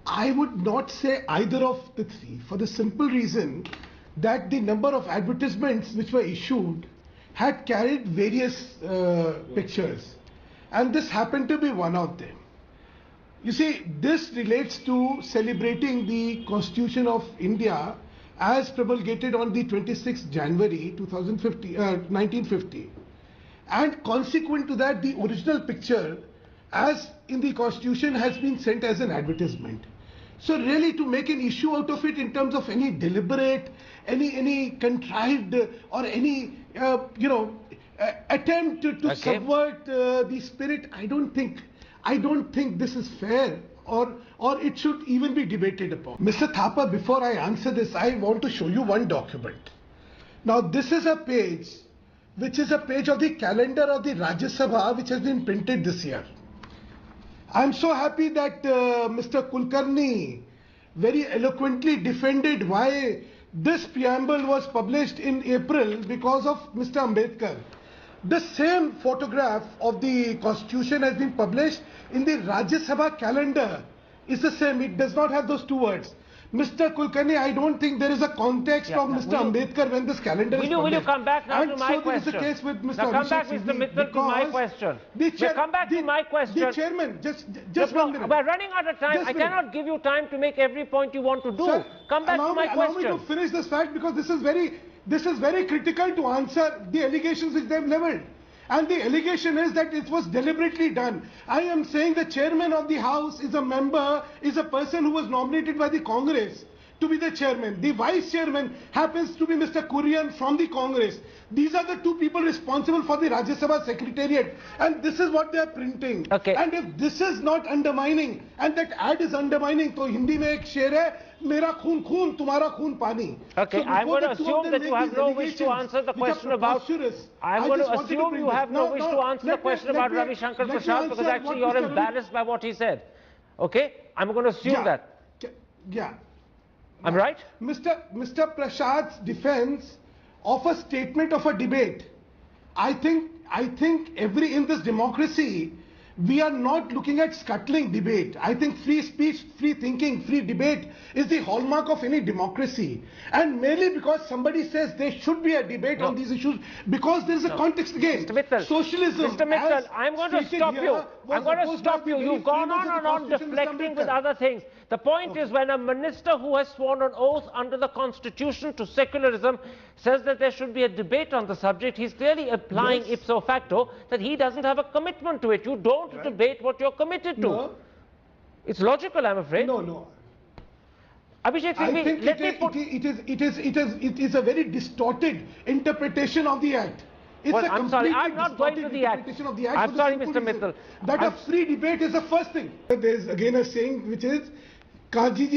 I would not say either of the three, for the simple reason that the number of advertisements which were issued had carried various pictures, and this happened to be one of them. You see, this relates to celebrating the Constitution of India as promulgated on the 26th January 1950, and consequent to that, the original picture as in the Constitution has been sent as an advertisement. So really, to make an issue out of it in terms of any deliberate, any contrived or any attempt to subvert the spirit, I don't think this is fair, or it should even be debated upon. Mr. Thapa, before I answer this, I want to show you one document. Now this is a page which is a page of the calendar of the Rajya Sabha which has been printed this year. I am so happy that Mr. Kulkarni very eloquently defended why this preamble was published in April because of Mr. Ambedkar. The same photograph of the Constitution has been published in the Rajya Sabha calendar. It's the same, it does not have those two words. Mr. Kulkarni, I don't think there is a context of Mr. Ambedkar when this calendar is published. Will you come back now to my question? There is a case with Mr. Now come back, Mr. Mittal, to my question. Come back to my question. The chairman, just 1 minute. We're running out of time. I cannot give you time to make every point you want to do. Sir, come back to my question. Allow me to finish this fact, because this is very critical to answer the allegations which they have leveled. And the allegation is that it was deliberately done. I am saying the chairman of the House is a person who was nominated by the Congress to be the chairman. The vice chairman happens to be Mr. Kurian from the Congress. These are the two people responsible for the Rajya Sabha Secretariat, and this is what they are printing. Okay. And if this is not undermining, and that ad is undermining, तो हिंदी में एक शेर है, मेरा खून खून, तुम्हारा खून पानी. Okay, so I'm going to assume that you have no wish to answer the question about. I'm going to assume you have no wish to answer the question about Ravi Shankar Prasad, because actually you're embarrassed by what he said. Okay, I'm going to assume that. Yeah. I'm right? Mr. Prasad's defense of a statement of a debate. I think in this democracy, we are not looking at scuttling debate. I think free speech, free thinking, free debate is the hallmark of any democracy. And merely because somebody says there should be a debate on these issues, because there is a context again. Mr. Mittal, socialism. Mr. Mittal, I'm going to stop you. I'm going to stop you. You've gone on and on deflecting with other things. The point is, when a minister who has sworn an oath under the Constitution to secularism says that there should be a debate on the subject, he's clearly implying ipso facto that he doesn't have a commitment to it. You don't debate what you're committed to. No. It's logical, I'm afraid. No. Abhishek Singhvi, it is a very distorted interpretation of the Act. I'm sorry, I'm not going to the Act. I'm sorry, Mr. Mittal. That a free debate is the first thing. There is again a saying which is, Kaji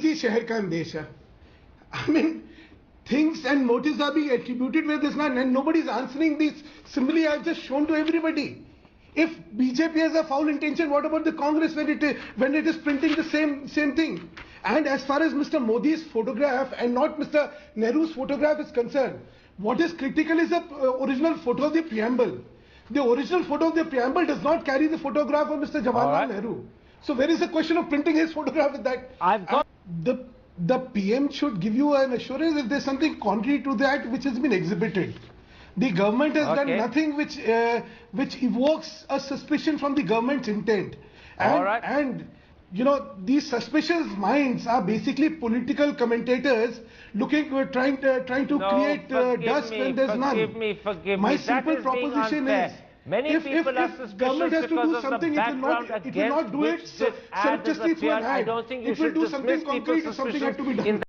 ji shahar ka andesha. I mean, things and motives are being attributed with this man, and nobody is answering this. Similarly, I've just shown to everybody. If BJP has a foul intention, what about the Congress when it is printing the same thing? And as far as Mr. Modi's photograph and not Mr. Nehru's photograph is concerned, what is critical is the original photo of the preamble. The original photo of the preamble does not carry the photograph of Mr. Jawaharlal Nehru. So where is the question of printing his photograph with that? The PM should give you an assurance if there is something contrary to that which has been exhibited. The government has done nothing which evokes a suspicion from the government's intent. And you know, these suspicious minds are basically political commentators trying to create dust when there's none. Forgive me. My simple proposition is, if government has to do something, it will not do it surreptitiously through an ad. It will do something concrete if something had to be done.